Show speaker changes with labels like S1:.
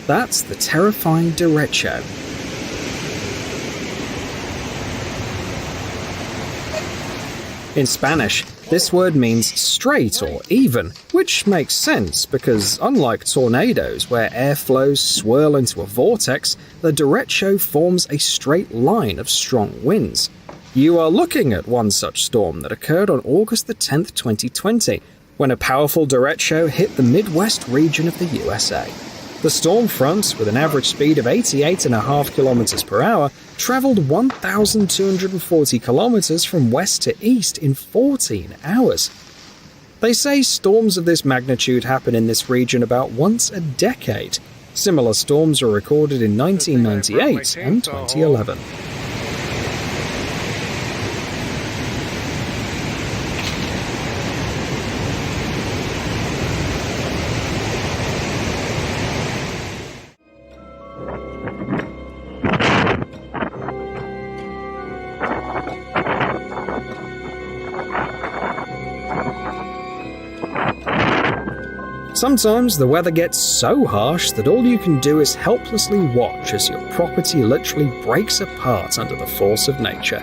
S1: That's the terrifying Derecho. In Spanish, this word means straight or even, which makes sense because unlike tornadoes where air flows swirl into a vortex, the derecho forms a straight line of strong winds. You are looking at one such storm that occurred on August the 10th, 2020, when a powerful derecho hit the Midwest region of the USA. The storm front, with an average speed of 88.5 km per hour, travelled 1,240 kilometers from west to east in 14 hours. They say storms of this magnitude happen in this region about once a decade. Similar storms were recorded in 1998 and 2011. Sometimes the weather gets so harsh that all you can do is helplessly watch as your property literally breaks apart under the force of nature.